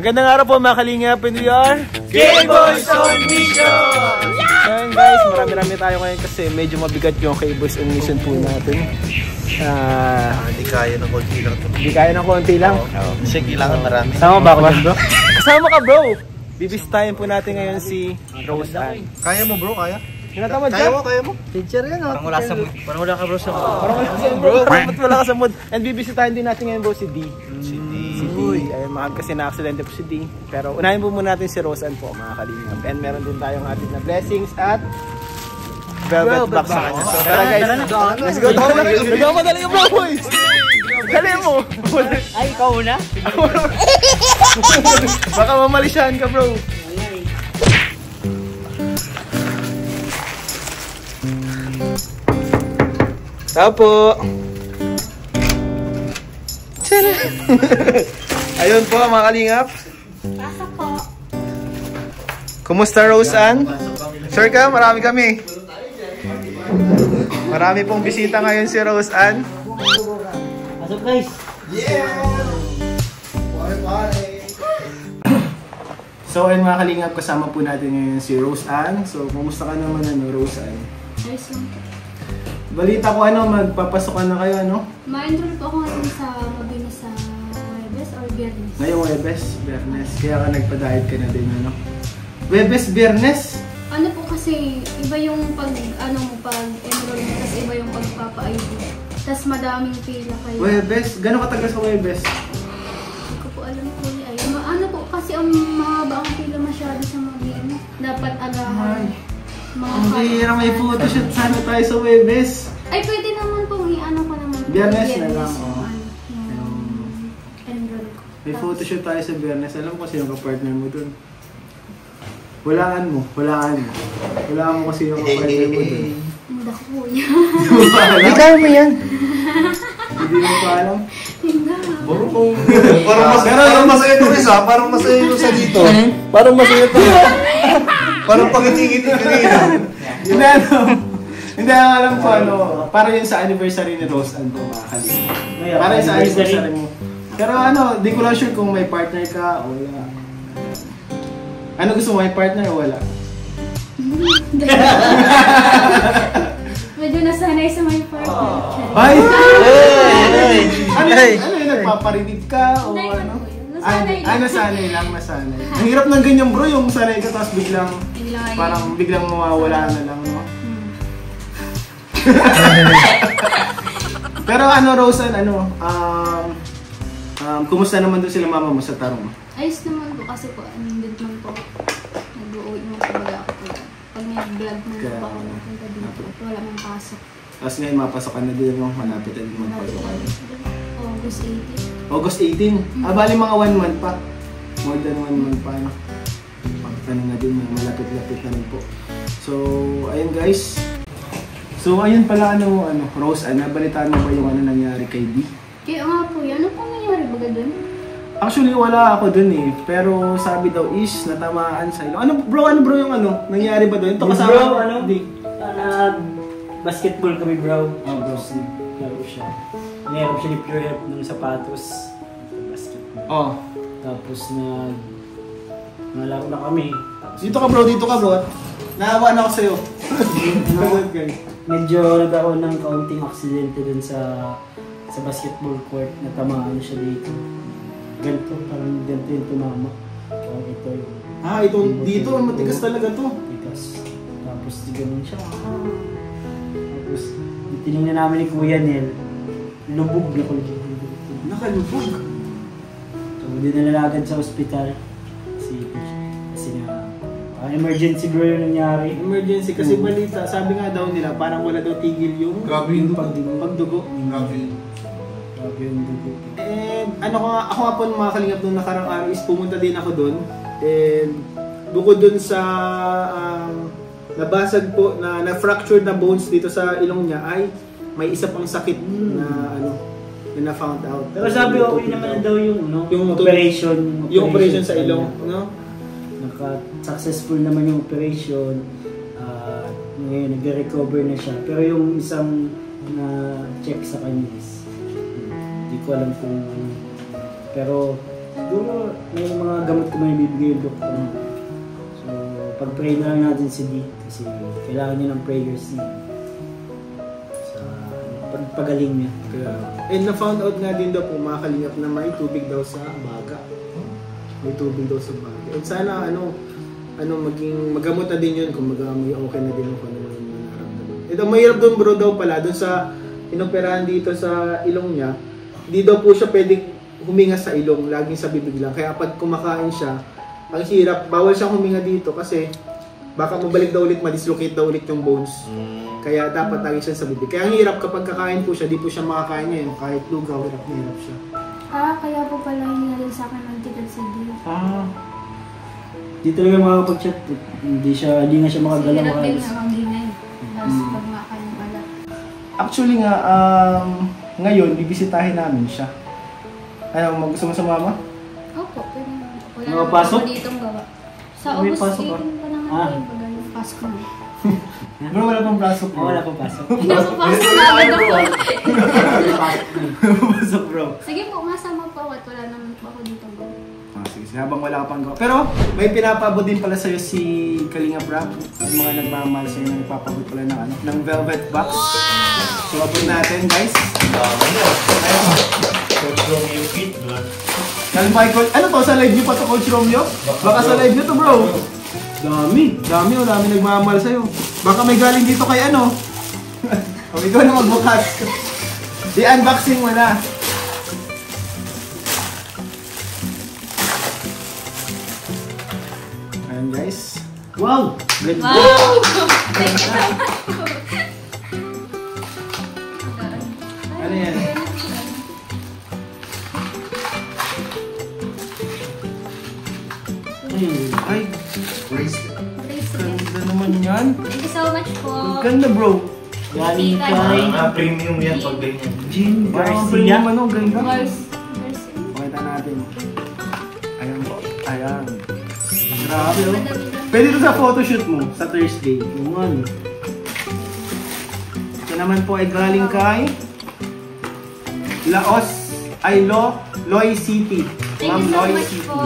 Magandang araw po mga kalingap, and we are K-Boys on Mission! Ayan guys, marami-rami tayo ngayon kasi medyo mabigat yung K-Boys on Mission po natin. Hindi kaya ng konti lang. Hindi kaya ng konti lang? Kasi kailangan marami. Kasama ba ako dyan bro? Kasama ka bro! Bibisitahin po natin ngayon si Rose Ann. Kaya mo bro, kaya? Tinatamad kaya ka? mo, kaya mo? Teacher yan oh. Parang wala ka bro sa mood. Parang wala ka sa mood bro. Ba't wala ka sa mood? And bibisitahin din natin ngayon bro si D. Si D. Ayun, kasi na-aksidente po si D. Pero unahin po muna natin si Rose Ann po mga kalingap. And meron din tayong atin na blessings at velvet box sa kanya. So tara guys, let's go. Nagmamadali ka bro boys! Dali mo! Ay, ikaw una? Baka mamalisyahan ka bro. Tapo! Ayun po mga kalingap. Pasok po. Kumusta Rose Ann? Sure ka? Marami kami. Marami pong bisita ngayon si Rose Ann. Pasok guys. So ayun mga kalingap, kasama po natin ngayon si Rose Ann. So kumusta ka naman Rose Ann? Ayos lang po. Balita ko magpapasokan na kayo Ma-enroll po ako ngayon sa Mabini sa Webes or Biyernes. Ngayong Webes, Biyernes. Kaya ka nagpa-diet ka na din Webes, Biyernes? Ano po kasi, iba yung pag-enroll mo, tapos iba yung pagpapa-ID. Tapos madaming pila kayo. Webes? Gano'ng katagal sa Webes? Hindi ko po alam po ay. Ano po kasi ang mahaba ang pila masyado sa Mabini. Dapat agahan. Ang bihira, may photoshoot sana tayo sa Webes. Ay, pwede naman po. Ano ko naman po. Biyernes na lang. Enroll ko. May photoshoot tayo sa Biyernes. Alam ko sino ka-partner mo dun. Walaan mo kasi yung ka-partner mo dun. Muda ko po yan. Hindi kaya mo yan. Hindi mo pa alam. Parang masaya ito rin ha? Parang masaya ito sa dito. Parang masaya ito. Parang pag-itingit kanina. Hindi alam ko para yun sa anniversary ni Rose Ann po mga kalingap. Para yun sa anniversary mo. Pero di ko lang sure kung may partner ka o wala. Ano gusto mo, may partner o wala? Medyo nasanay sa may partner. Ay! Ano yun? Nagpaparinig ka o ano? Nasanay lang. Ang hirap ng ganyan bro, yung sanay ka tapos biglang mawawala na lang, no? Pero Rose Ann, kumusta naman doon sila mama mo sa Tarong? Ayos naman po kasi po, nandun man po. Nag-uwi mo po baga ako po. Pag may vlog mo po ako napunta din po, wala mong pasok. Tapos ngayon mapasok ka na din, malapit na din magpasok ka. August 18. August 18? Bali mga 1 month pa. More than 1 month pa, Pagtanong na din, malapit-lapit na rin po. So, ayun guys. So, ayun pala Rose Ann, nabalitaan mo ba yung nangyari kay D? Kaya nga po, ano pong nangyari baga dun? Actually, wala ako dun pero sabi daw is natamaan sa ilong. Ano bro yung nangyari ba doon? Ito kasama D? Basketball kami bro. Bro. Laro siya. Nahirap siya ni Pure Help ng sapatos. Basketball. Tapos nalaro na kami. Dito ka bro. Naawa na ako sa'yo. Medyo nagkaroon ng kaunting aksidente dun sa basketball court. Natamaan siya dito. Ganito, parang ganito yung tumama. Ito yung... ito dito, matigas talaga to. Matigas. Tapos ganun siya. Tapos tinignan namin ni Kuya Nel. Lubog na kulit. Nakalubog? So, dinalagad sa ospital. Kasi emergency bro yung nangyari. Emergency kasi balita. Sabi nga daw nila, parang wala daw tigil yung pagdugo. Grabe yung dugo. And ako nga po mga kalingap nung nakarang araw is pumunta din ako doon. And bukod doon sa nabasag po, na-fractured na bones dito sa ilong niya ay may isa pang sakit na na-found out. Pero sabi okay naman daw yung operation. Yung operation sa ilong, Successful naman yung operation. Ngayon, nag-recover na siya. Pero yung isang na-check sa kanya is, hindi ko alam kung... Pero Siguro may mga gamot ko may bibigay yung doktor. So, pag-pray na lang natin si D kasi kailangan niya ng prayers niya sa pagpagaling niya. And na-found out nga din daw po mga kalingap na may tubig daw sa baga. May tubig daw sa baga. And sana maging magamot na din yun kung may okay na din kung ano yung nararamdaman. Ito mahirap doon bro daw pala, doon sa inoperahan dito sa ilong niya, hindi daw po siya pwedeng huminga sa ilong, laging sa bibig lang. Kaya pag kumakain siya, ang hirap, bawal siyang huminga dito kasi baka mabalik daw ulit, madislocate daw ulit yung bones. Kaya dapat lagi siya sa bibig. Kaya ang hirap kapag kakain po siya, di po siya makakain ngayon. Kahit lugaw, hirap na hirap siya. Kaya po pala hinihalin sa akin ng tita si D. Di talaga makakapag-chat. Hindi nga siya makagalaw. Hirap din nga ang ginay. Tapos pag makain pala. Actually nga, ngayon, bibisitahin namin siya. Ano, gusto mo sa mama? Opo, pwede naman. Wala Mga naman pasok? ako ditong gawa. Sa May August pasok 18 ba? pa naman kayo pag pasok na. Bro, wala pang pasok bro. Wala pang pasok. Pinapapasok na agad ako. Pasok bro. Sige po, masama po ako at wala naman po ako ditong gawa. Sige, habang wala ka pang gawa. Pero, may pinapabot din pala sa'yo si Kalinga Prab. Yung mga nagmamahal sa'yo na nagpapabot pala ng velvet box. So, abot natin guys. Coach Romeo Kit, diba? Ano to? Sa live nyo pa to, Coach Romeo? Baka sa live nyo to bro. Dami nagmamahal sa'yo. Baka may galing dito kay ano. O, ikaw na magbukas. I-unboxing mo na. Ayan guys. Wow! Ganda! Wow! Thank you so much po. Ano yan? Ay, Bracelet. ganda naman yan. Thank you so much po. Ang ganda bro. Galing kay Premium yan pag ganyan. Jean Parang Garcia. ano, ganda. Mars. Pakita natin. Ayan po. Ayan. Grabe oh. Madami. Pwede ito sa photoshoot mo sa Thursday. Naman. Ito naman po ay galing kay Loy City. Thank Ma'am you so Loy much City. po.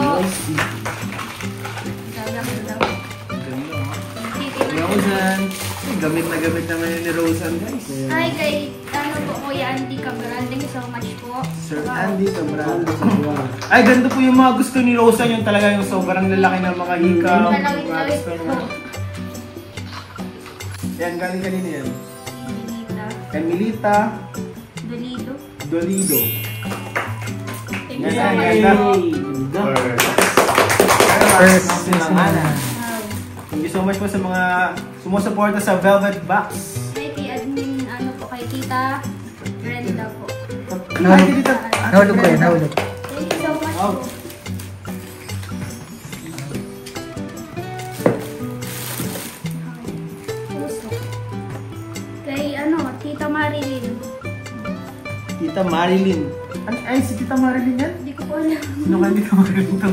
Ganda oh. Kuya Ozan. Gamit na gamit naman yun ni Rosan guys. Hi kay Kuya Andy Cabral. Thank you so much po. Sir Andy Cabral. Ay, ganda po yung mga gusto ni Rosan. Yung talaga yung sobrang lalaki ng mga hikaw. Mga gusto niya. Yan, galing kanina yan. Emilita. Emilita Dolido. Dolido. Thank you so Yan, much yan. po. First. Wow. Thank you so much po sa mga sumusuporta sa Velvet Box. Hi kay admin, po kay Tita Brenda po. Ay, dito. Nahulog ko yun, nahulog. Thank you so much Wow. po. Puso. Kay Tita Marilyn. Tita Marilyn. Ay, si Tita Marilyn yan? Hindi ko po alam. Sino ka Tita Marilyn to?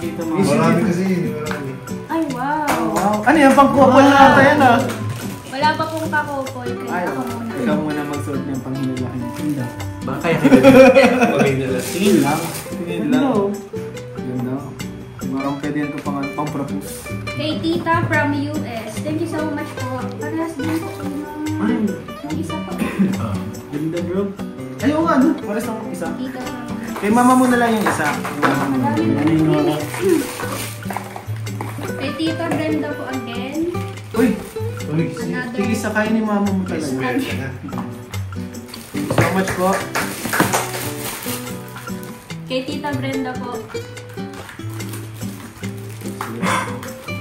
Tita Marami kasi yun. Marami. Ay, wow. Oh, wow. Ano yan? Pang-couple na ata yan ah. Wala pa pong kakopol. Kaya ako muna. Ikaw muna magsuot ng panghinulahin. Tinda. Baka kaya kita. Tingin lang. Tingin lang. Ganda. Parang pwede yan ito pang-propose. Kay Tita from US. Thank you so much po. Parehas din po. Yung isa po. Ganda bro. Ayaw nga, ano? Pares lang isa. Tita from... Kay mama mo na lang yung isa. Kay mama mo. Madami na. Ano yung mga... Kay Tita Brenda po again. Uy! Uy, Another. Sige, sakay ni mama mo talaga. meron ka na. Thank you so much po. Kay Tita Brenda po.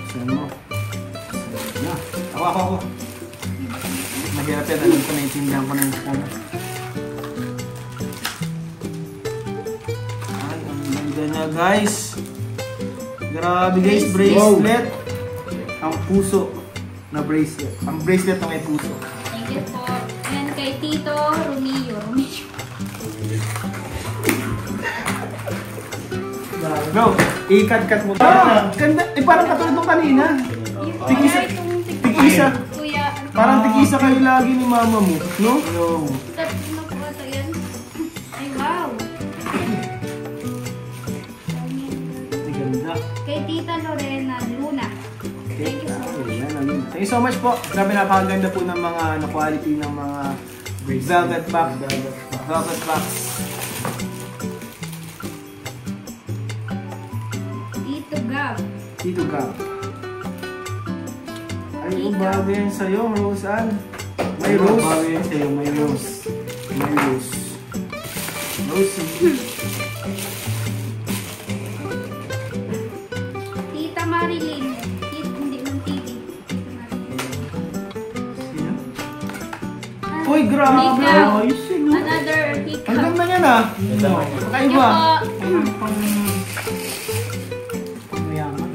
Saan mo? Na. Ako. Mahirap yan. Alam ko, naiintindihan ko na yung ano. Ay, ang ganda niya guys. Grabe guys, bracelet. Ang puso na bracelet. Ang bracelet na may puso. Thank you po. And kay Tito Romeo. Bro, i-cut-cut mo. Ganda. Eh, parang katulad nung kanina. Tigisa. Tigisa. Kuya. Parang tigisa kayo lagi ni mama mo. No? No. Tatlo na po ito yan. Ay, wow. Kay Tita Lorena Luna. Thank you so much. Thank you so much po. Grabe, napakaganda po ng mga quality ng mga velvet box. Velvet box. Tito Gab. Tito Gab. Ay, yung bagay yan sa'yo, Rose Ann. May rose. Bagay yan sa'yo, may rose. May rose. Rose. Tita Marilyn. Hindi ng Titi. Uy, grabe! Ikaw. Ayos yun. Another hikaw. Ang ganda niyan ah. Kakaiba. Mayaman.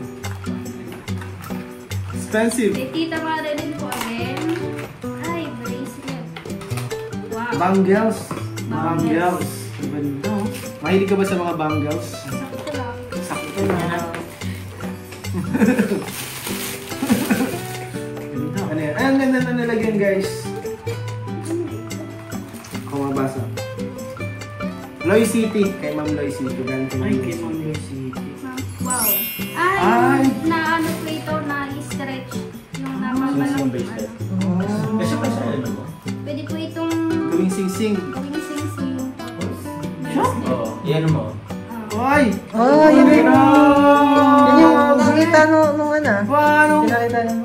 Expensive. Kay Tita Marilyn po again. Ay, bracelet. Wow. Bangles. Bangles. Ang ganda. Mahilig ka ba sa mga bangles? Sakto lang. Sakto na. Ano yan? Ay, ang ganda na nilagyan guys. Kung mabasa. Loy City. Kay Ma'am Loy City. Ay, kay Ma'am Lucy. Wow. Ay. Ay, na ano po ito, na-stretch. Yung namamalang. Yung bracelet. Oh. Kasi pa siya, ano ba? Pwede po itong Gawing sing-sing. gawing sing-sing. Oo. Iyan mo. Ay! Oh, yun yung... Yun yung nakita nung ano. Paano? Pinakita nung...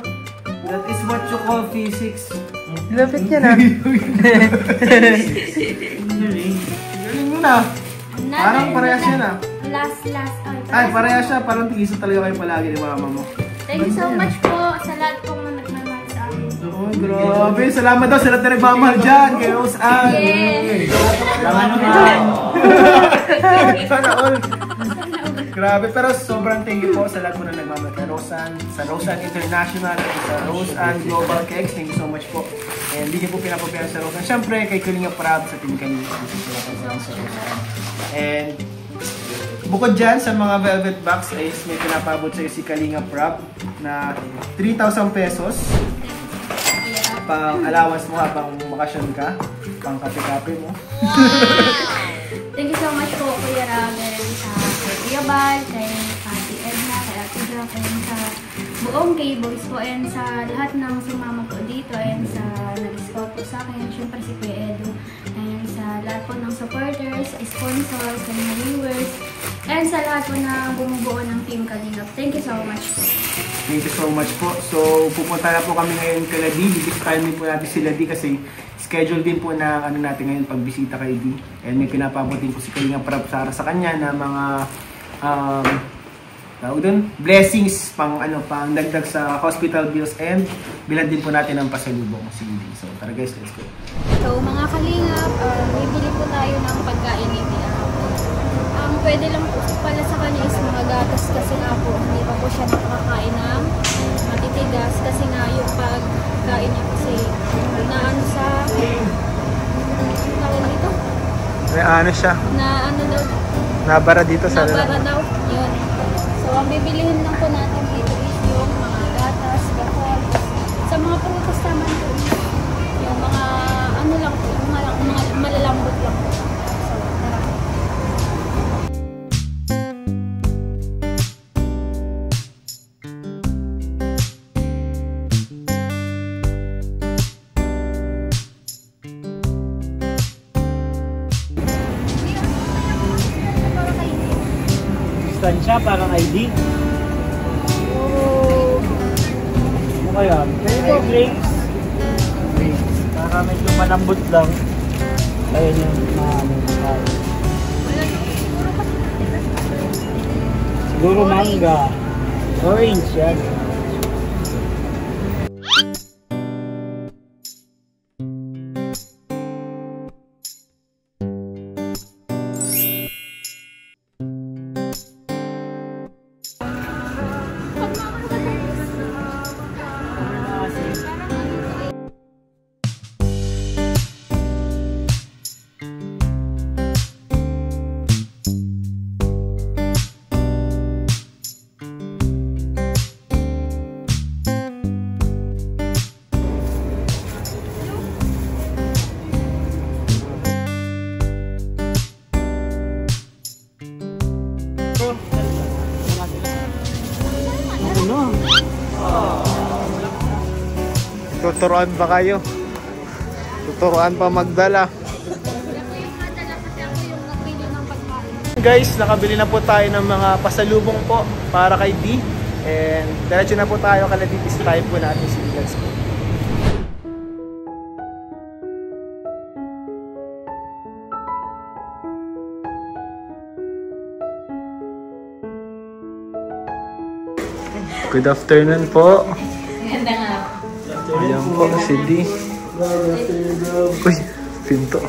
That is what you call physics. Lapit yan ah. Galing mo na. Parang parehas yan ah. Last. Ay, parehas siya. Parang tigisa talaga kayo palagi ni mama mo. Thank you so much po sa lahat pong nagmamahal sa amin. Oh, grabe. Salamat daw sa lahat na nagmamahal dyan. Kay Rose Ann. Yes! Salamat naman. Sana all. Grabe. Pero sobrang thank you po sa lahat po na nagmamahal kay Rose Ann, sa Rose Ann International, at sa Rose Ann Global Cakes. Thank you so much po. And hindi niyo po pinapapihan sa Rose Ann. Siyempre, kay Kalinga Prab sa Team Kalinga. And bukod dyan sa mga velvet box is may pinapabot sa'yo si Kalinga Prab na 3,000 pesos pang allowance mo habang bakasyon ka, pang kape-kape mo. Thank you so much po, Kuya Raven, sa Kuya Bal, kay Ate Edna, kay Ate Dra, kay sa buong K-Boys po, and sa lahat ng sumama po dito, and sa nag-scout po sa akin, syempre si Kuya Edu, and sa lahat po ng supporters, sponsors, and viewers, and sa lahat po na bumubuo ng Team Kalingap. Thank you so much po. Thank you so much po. So, pupunta na po kami ngayon kay Ladi. Bibisitahin din po natin si Ladi kasi schedule din po na ano natin ngayon pagbisita kay Di. And may pinapabot din po si Kalinga Prab sa kanya na mga tawag doon, blessings pang dagdag sa hospital bills, and bilhan din po natin ng pasalubong si Di. So, tara guys, let's go. So, mga Kalingap, bibili po tayo ng pagkain ni Tia. Pwede lang po pala sa kanya is mga gatas kasi nga po hindi pa po siya nakakain ng matitigas kasi nga yung pagkain niya kasi naano sa tawag dito? May ano siya? Na ano daw? Nabara dito sa Nabara daw. Yun. So, ang bibilihin lang po natin dito is yung mga gatas, gahol. Sa mga prutas naman po, yung mga ano lang po, yung mga malalambot lang po. Siya parang ID. Ano kaya? Ito, drinks. Para medyo malambot lang. Ayun yung siguro manga. Orange yan. na. Tuturuan pa kayo. Tuturuan pa magdala. Guys, nakabili na po tayo ng mga pasalubong po para kay D. And diretso na po tayo kala titis-type po natin si Let's go. Good afternoon po. Ganda nga. Ayan po si D. Uy, pinto.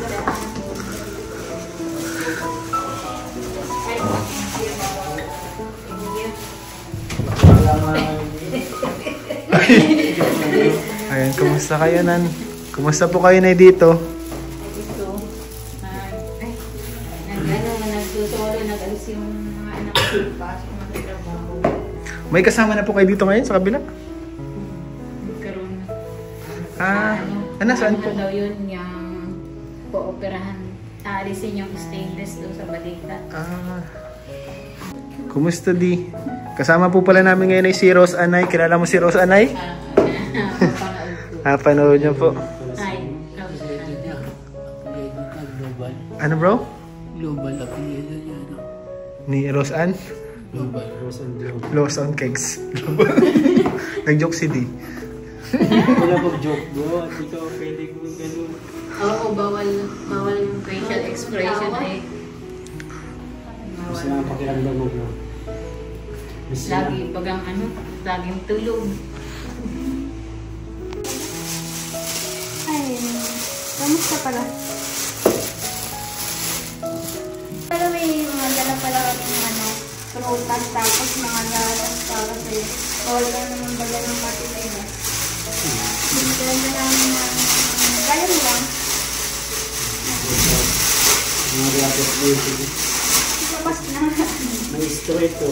Ayan, kumusta kayo, Nan? Kumusta po kayo na dito? Ito. Nagsusolo, nag-alis yung mga anak ko. Pasok na sa trabaho. May kasama na po kayo dito ngayon sa kabila? Nagkaroon na. Saan po? Ano daw yun, yung pooperahan. Aalisin yung stainless doon sa balita. Kumusta, Di? Kasama po pala namin ngayon ay si Rose Anay. Kilala mo si Rose Anay? Panood niyo po. Ay, Global. Ano bro? Global affiliate niya. Ni Rose Ann? Global. Rose and Global. Rose Ann Cakes. Nag-joke si D. Wala mag-joke bro. At ikaw pwede kong ganun. oo, bawal yung facial expression eh. Gusto na pakiramdam mo bro. Lagi bagang laging tulog. Ay, kamusta pala? Pero may mga dala pala kami prutas tapos mga gatas para sa'yo. Bawal ka naman baga ng matitay na. Binigyan na namin ng gaya mo lang. Mga gatas dito. Tapos na. May straight to.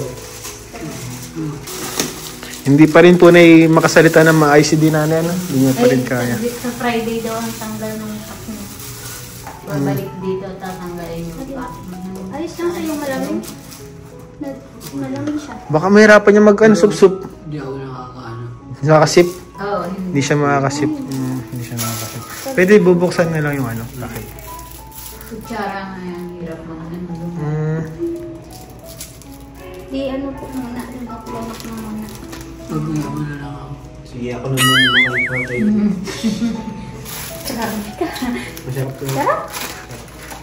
Hindi pa rin po na makasalita ng mga ICD na ano? Hindi niya pa rin kaya. Sa Friday daw ang tanggal ng pack niya. Babalik dito, tatanggalin yung pack. Ayos lang sa'yo malamig. Malamig siya. Baka mahirapan niya mag-sup-sup. Hindi ako nakakaano. Nakakasip? Oo, Hindi siya makakasip. Hindi siya makakasip. Pwede bubuksan na lang yung bakit? kutsara nga yan. Hirap mo na Di po muna. Nagpaplamak mo muna. Pag-uwi mo na lang ako. Sige, ako na muna makikita. Sarap ka. Masarap ko. Sarap?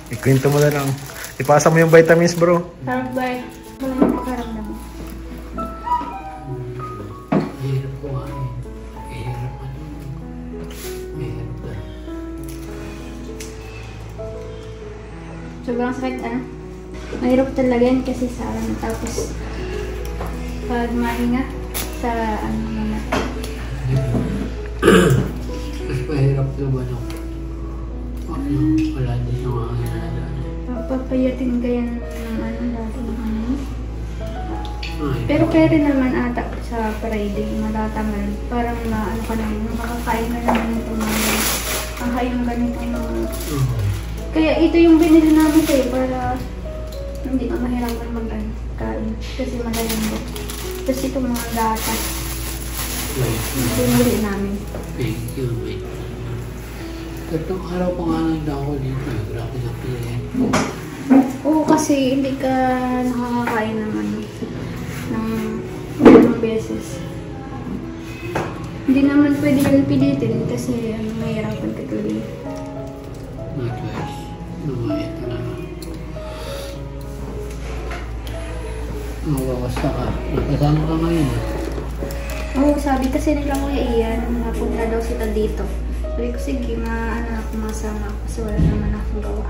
Ikwento mo na lang. Ipasa mo yung vitamins bro. Sarap ba eh? Wala yung pakaramdam mo. Mahirap ko nga eh. Mahirap ano. Mahirap na. Sobrang sakit mahirap talaga yan kasi sa tapos pag mahinga sa naman. Mas mahirap naman ako. Wala din yung mga ginagawa. Papayatin ka yan ng dati Pero pwede naman ata sa Friday, matatangal. Parang ka naman, makakain ka naman ng tumagal. Ang hayong ganitong mga... Kaya ito yung binili namin kayo para hindi ka mahirapan mag-kain. Kasi malalambot. Tapos itong mga gatas. Binili namin. Thank you, mate. Tatlong araw pa nga lang ako dito. Grabe na pilihan. Oo, kasi hindi ka nakakakain ng ng beses. Hindi naman pwede yung pilitin kasi mahirapan ka tuloy. No choice. Ito na lang. Mawawasta ka. Nakasama ka ngayon. Oo, sabi kasi nila Kuya Ian, napunta daw sila dito. Sabi ko, sige, masama ako kasi wala naman akong gawa.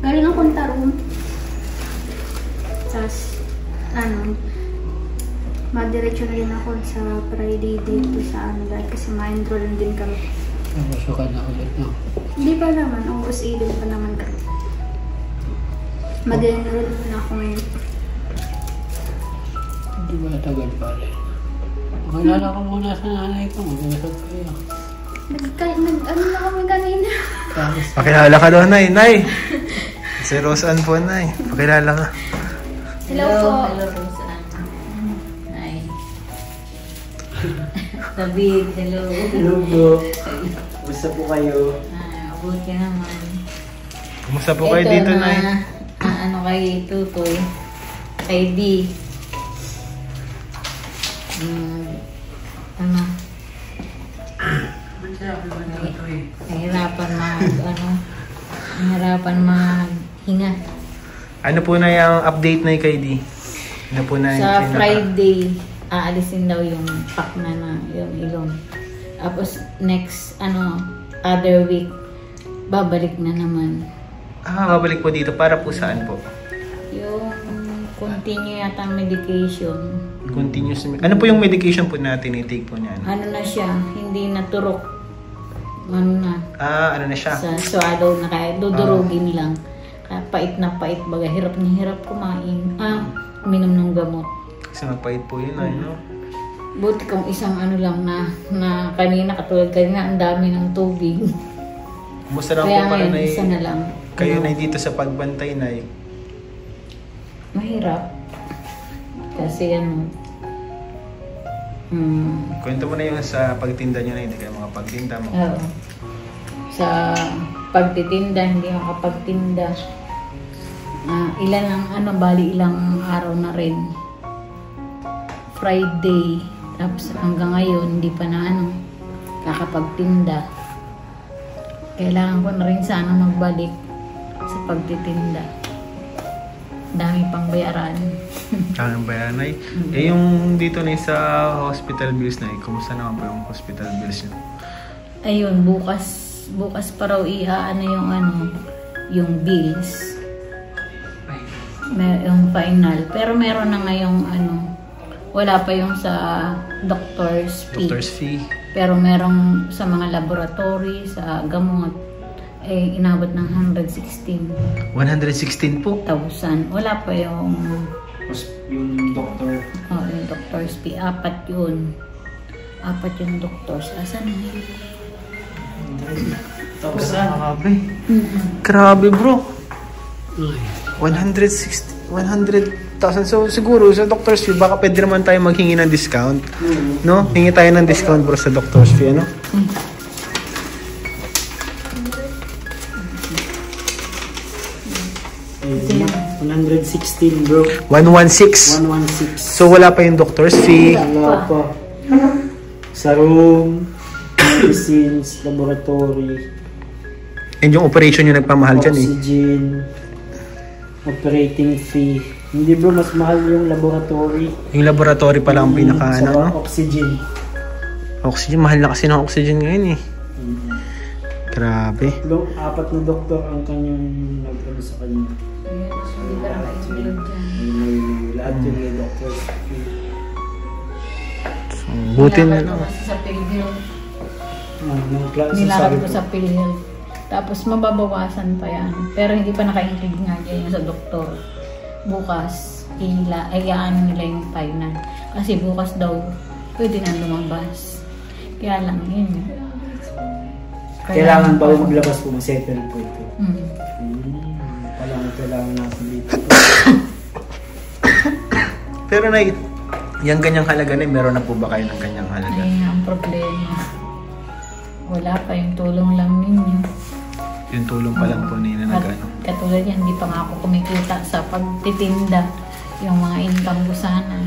Galing akong tarong. Tapos, madiretso na rin ako sa Friday dito sa dahil kasi ma-enroll din kami. Masukan na ulit, no? Hindi pa naman, August 11 pa naman kami. Mag-enroll na ako ngayon. Hindi ba natagal pa rin? Makilala ka muna sa nanay ko, mag-usap kayo. Ano na kami kanina? Pakilala ka daw, Nay. Nay! Si Rose Ann po, Nay. Pakilala ka. Hello po. Hello, Roseanne. Hi. David, hello. Hello po. Gusto po kayo? Mabuti naman. Kumusta po kayo dito, Nay? Ano kay Tutoy? Kay D. Ano? Nahirapan maghinga. Ano po na yung update na kay D? Ano po na Sa Friday, aalisin daw yung pack na yung ilong. Tapos next, other week, babalik na naman. Babalik po dito. Para po saan po? Yung continue yata ang medication. Continuous. Ano po yung medication po na tinitake po niya? Ano na siya, hindi na turok. Ano na. Ano na siya? Sa swallow na kaya dudurugin lang. Kaya pait na pait, baga hirap na hirap kumain. Uminom ng gamot. Kasi mapait po yun, no? Buti kung isang lang na kanina, katulad kanina, ang dami ng tubig. Kumusta na po Kaya para ngayon, isa na lang. kayo na dito sa pagbantay na mahirap. Kasi kwento mo na yung sa pagtinda nyo na hindi kayo makapagtinda mo. Oo. Sa pagtitinda, hindi makapagtinda. Ilang araw na rin. Friday. Tapos hanggang ngayon, hindi pa na kakapagtinda. Kailangan ko na rin sana magbalik sa pagtitinda. Dami pang bayaran. Ang bayaran ay. Yung dito na sa hospital bills na kumusta naman po yung hospital bills nyo? Ayun, bukas pa raw yung bills. Yung final. Pero meron na ngayong wala pa yung sa doctor's fee. Doctor's fee. Pero merong sa mga laboratory, sa gamot, inabot ng 116. 116 po? 1,000. Wala pa yung doktor. yung doctor's fee. 4 yun. 4 yung doctors. Asan na yun? Grabe. Grabe bro. 100,000. So siguro sa doctor's fee baka pwede naman tayo maghingi ng discount. No? Hingi tayo ng discount bro sa doctor's fee, ano? Ayun, 116 bro. 116. 116. So wala pa yung doctor's fee. Wala pa. Sa room, medicines, laboratory, And yung operation yung nagpamahal dyan oxygen, operating fee. Hindi bro, mas mahal yung laboratory. Yung laboratory pala ang pinaka no? Oxygen. Oxygen, mahal na kasi ng oxygen ngayon Grabe. 4 na doktor ang kanyang nagano sa kanya. Lahat yung may doctor. Buti na lang. Sa PhilHealth. Nilakad Nilakad ko sa PhilHealth. Tapos mababawasan pa yan. Pero hindi pa naka-include nga dyan sa doktor. Bukas, ayaan nila yung final. Kasi bukas daw, pwede na lumabas. Kaya lang yun. Kailangan bago maglabas po, mag-settle po ito. Kailangan natin dito. Pero yung ganyang halaga na, meron na po ba kayo ng ganyang halaga? Ayun ang problema. Wala pa yung tulong lang ninyo. Yung tulong pa lang po nila na gano'n. Katulad yan, hindi pa nga ako kumikita sa pagtitinda. Yung mga income ko sana.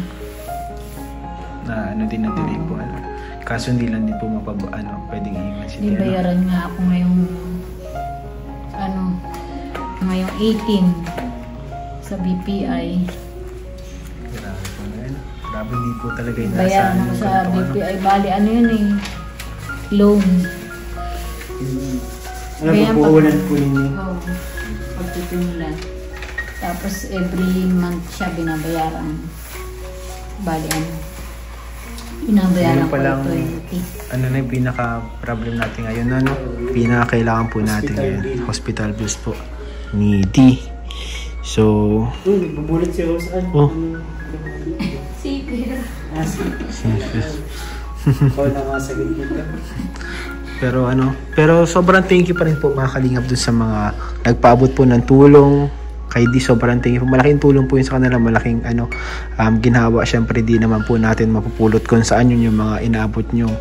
Na din na delay po. Kaso hindi lang din po pwedeng iwan si Di bayaran nga ako ngayong ngayong 18 sa BPI. Grabe po na yun. Grabe hindi po talaga yung Bayaran ako sa BPI. Bali, loan. Pupunan po ninyo. Oo. Pagtitinda. Tapos every month siya binabayaran. Bali, binabayaran ko palang, 20. yung pinaka-problem natin ngayon, pinaka-kailangan po natin ngayon. Hospital bills po. Needy. So, Bubulit si Rose. Sipir. Ikaw na nga sa gitna. pero sobrang thank you pa rin po mga kalingap dun sa mga nagpaabot po ng tulong kay Di, sobrang thank you po. Malaking tulong po yun sa kanila, malaking ginhawa. Syempre di naman po natin mapupulot kung saan yun yung mga inaabot nyong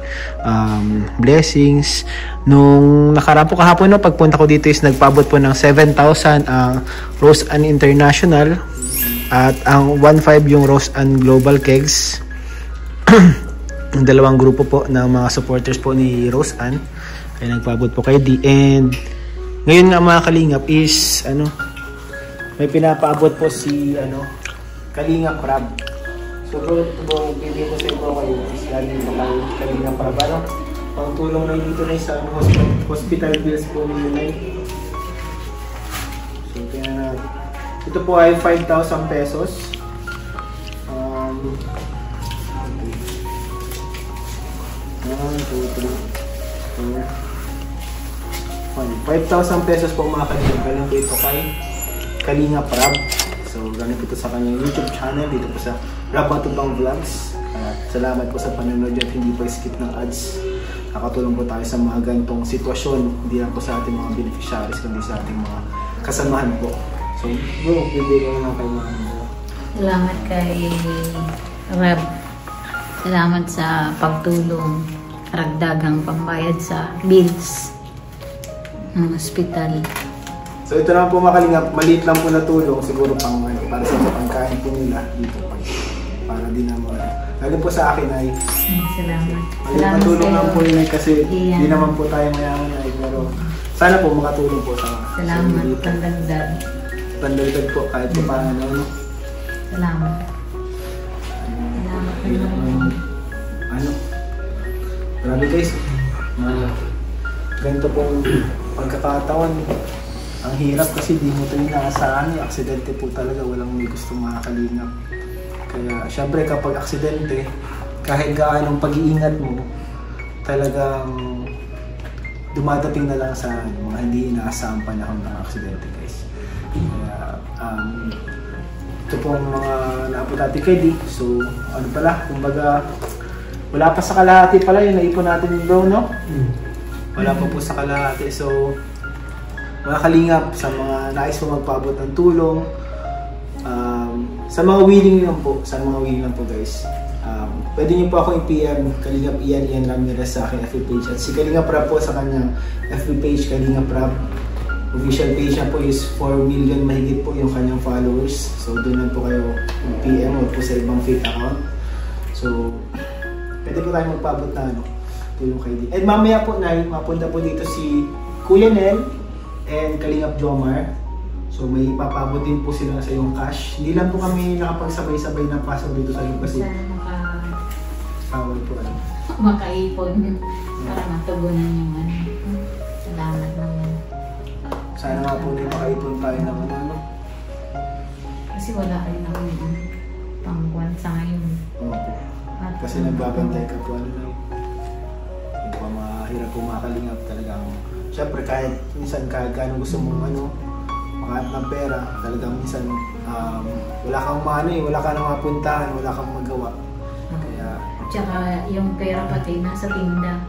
blessings. Nung nakaraan po kahapon, no, pagpunta ko dito is nagpaabot po ng 7,000 ang Rose Ann International at ang 1,500 yung Rose Ann Global Kegs. Yung dalawang grupo po ng mga supporters po ni Rose Ann ay nagpaabot po kay Di. And ngayon nga mga kalingap is may pinapaabot po si Kalingap Rab. So bro, ito bro, bibigyan ko sa iyo kayo is galing po kay Kalingap Rab. Pang tulong na dito na sa hospital bills po ninyo na. So ito po ay 5,000 pesos. 5,000 pesos po mga kalingap. Galing po ito kay Kalingap Rab. So galing po ito sa kanyang YouTube channel dito po sa Rab Matubang Vlogs. At salamat po sa panonood at hindi po skip ng ads. Nakatulong po tayo sa mga ganitong sitwasyon, hindi lang po sa ating mga beneficiaries kundi sa ating mga kasamahan po. So bro, bibigyan ko na kayo mga Salamat kay Rab. Salamat sa pagtulong, karagdagang pambayad sa bills ng hospital. So ito naman po mga kalingap, maliit lang po na tulong, siguro pang para sa pangkain po nila dito po. Para din naman. Lalo po sa akin ay Salamat. maliit na tulong lang po yun kasi Iyan. hindi naman po tayo mayaman ay pero sana po makatulong po sa Salamat. dito. Pandagdag. Pandagdag po kahit po paano. Salamat. Salamat naman. Grabe guys. Ganito pong pagkakataon. Ang hirap kasi di mo ito inaasahan. Aksidente po talaga. Walang may gustong makakalingap. Kaya syempre kapag aksidente, kahit gaanong pag-iingat mo, talagang dumadating na lang sa mga hindi inaasahang panahon ng aksidente guys. Kaya ito pong mga naabot natin kay Di. So ano pala, kumbaga wala pa sa kalahati pala yung naipon natin yung bro, no? Wala pa po sa kalahati. So mga kalingap, sa mga nais po magpaabot ng tulong, sa mga willing lang po, guys. Pwede niyo po ako i-PM Kalingap Ian Ramirez sa aking FB page at si Kalingap Rab po sa kanyang FB page, Kalingap Rab. Official page niya po is 4 million mahigit po yung kanyang followers. So doon lang po kayo PM o po sa ibang fake account. So pwede po tayo magpaabot na tulong kay Di. And mamaya po na mapunta po dito si Kuya Nel and Kalingap Jomar. So may ipapabot din po sila sa yung cash. Hindi lang po kami nakapagsabay-sabay na pasok dito sa iyo kasi bawal po makaipon para matugunan yung salamat naman. Sana nga po na makaipon tayo ng Kasi wala kayo na pangkuhan sa ngayon. Opo. Kasi nagbabantay ka po hindi pa mahirap po makalingap talagang. Siyempre kahit minsan kahit gano'ng gusto mong makahanap ng pera, talagang minsan wala kang wala kang mapuntahan, wala kang magawa. Kaya Tsaka yung pera pati nasa tinda.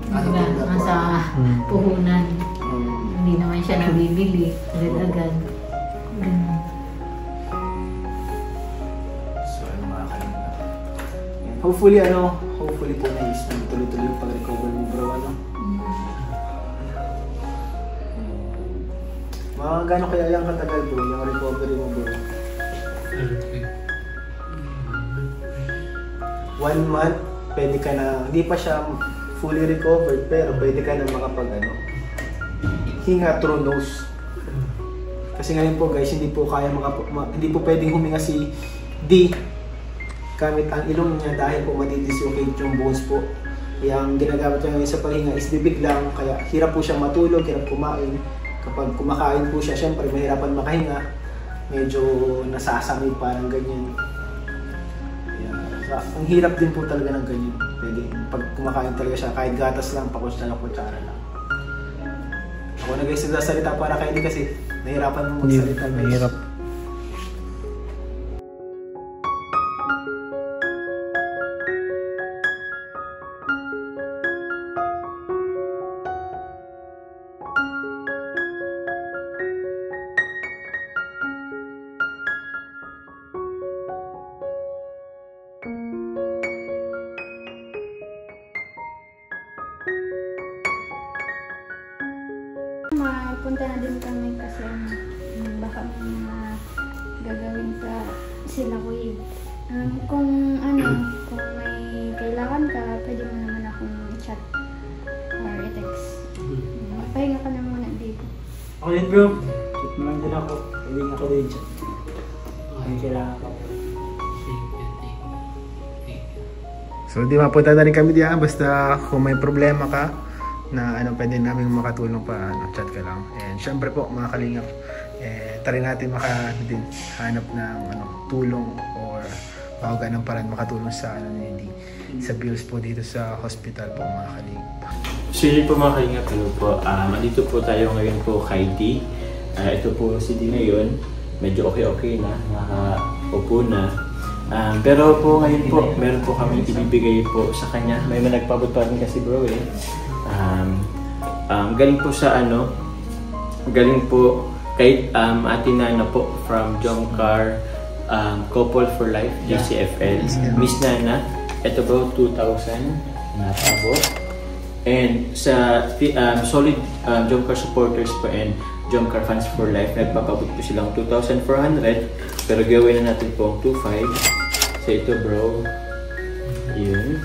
Tinda po. Nasa puhunan. Hindi naman siya nabibili. Agad-agad. So mga kalingap. Hopefully hopefully po na is tuloy-tuloy yung pag-recover mo bro Mga gano'n kaya yung katagal bro, yung recovery mo bro? 1 month, pwede ka na, hindi pa siya fully recovered, pero pwede ka na hinga through nose. Kasi ngayon po guys, hindi po pwedeng huminga si D gamit ang ilong niya dahil po madidislocate yung bones po. Yung ginagamit niya ngayon sa paghinga is bibig lang, kaya hirap po siyang matulog, hirap kumain. Kapag kumakain po siya, syempre mahirapan makahinga. Medyo nasasamay parang ganyan. Kaya, ang hirap din po talaga ng ganyan. Pwede, pag kumakain talaga siya, kahit gatas lang, kutsara lang. Ako na guys, nagsasalita para kayo kasi nahirapan mo magsalita guys. Mahirap. magkita na din kami kasi baka may mga gagawin pa sila kuya. Kung may kailangan ka, pwede mo naman akong chat or i-text. Pahinga ka na muna dito. Okay din bro, chat mo lang din ako. Pwede nga ako din chat. Okay, kailangan ka. So di mapunta na rin kami diyan, basta kung may problema ka na pwede namin makatulong pa, chat ka lang. And syempre po mga kalingap, try natin hanap ng tulong or mawagan ng paraan makatulong sa sa bills po dito sa hospital po mga kalingap. So yun po mga kalingap, dito po tayo ngayon po kay D. Ito po si D ngayon, medyo okay na, nakaupo na. Pero po ngayon po, meron po kami ibibigay po sa kanya. May nagpabot pa rin kasi bro eh. Galing po sa galing po kay Ate Nana po from Jomcar Couple for Life, JCFL. Miss Nana, ito bro, 2,000 napabot. And sa solid Jomcar supporters po and Jomcar fans for life, nagpapabot po silang 2,400. Pero gawin na natin po ang 2,500. So ito bro, yun.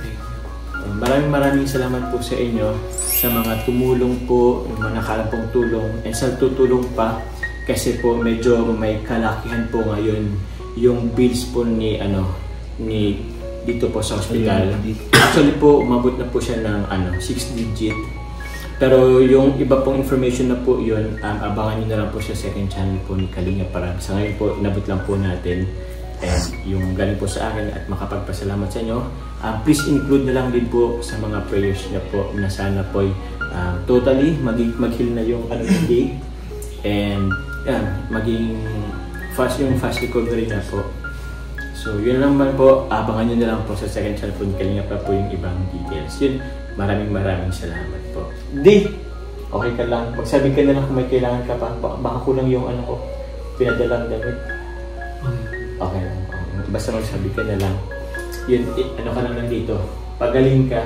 Maraming salamat po sa inyo sa mga tumulong po, yung mga nakalang pong tulong, and sa tutulong pa kasi po medyo may kalakihan po ngayon yung bills po ni dito po sa hospital. Actually po umabot na po siya ng 6 digit. Pero yung iba pong information na po yun, abangan nyo na lang po sa second channel po ni Kalinga Parang. Sa ngayon po, inabot lang po natin. And yung galing po sa akin at makapagpasalamat sa inyo, please include na lang din po sa mga prayers niya po na sana po totally mag-heal na yung day and maging fast recovery na po. So yun lang man po, abangan nyo na lang po sa second channel po ni Kalinga pa po yung ibang details. Yun, maraming salamat po. D, okay ka lang, magsabi ka na lang kung may kailangan ka pa, baka kulang yung pinadalang damit. Okay lang. Basta magsabi ka na lang. Yun, ka lang dito. Pagaling ka.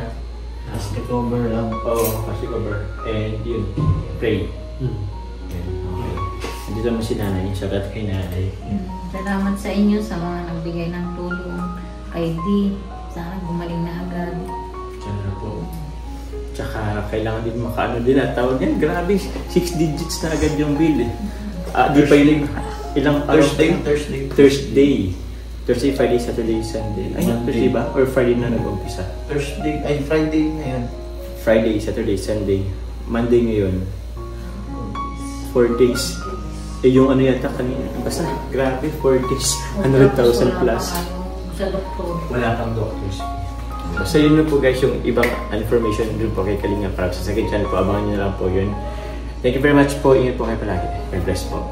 Just recover lang. Oo, fast recover. And yun, pray. Okay. Nandito naman si nanay. Shoutout kay nanay. Salamat sa inyo sa mga nagbigay ng tulong kay D. Sana gumaling na agad. Sana po. Tsaka kailangan din din at tawag yan. Grabe, 6 digits na agad yung bill eh. Di pa ilang Thursday, Friday, Saturday, Sunday. Ay, Thursday ba? Or Friday na nag-umpisa? Friday na yun. Friday, Saturday, Sunday. Monday ngayon. 4 days. Yung yata kanina. Basta, grabe, 4 days. 100,000 plus. Sa doktor. Wala kang doctors. Basta yun na po guys, yung ibang information dun po kay Kalinga Parang. Sa second channel po, abangan nyo na lang po yun. Thank you very much po. Ingat po kayo palagi. God bless po.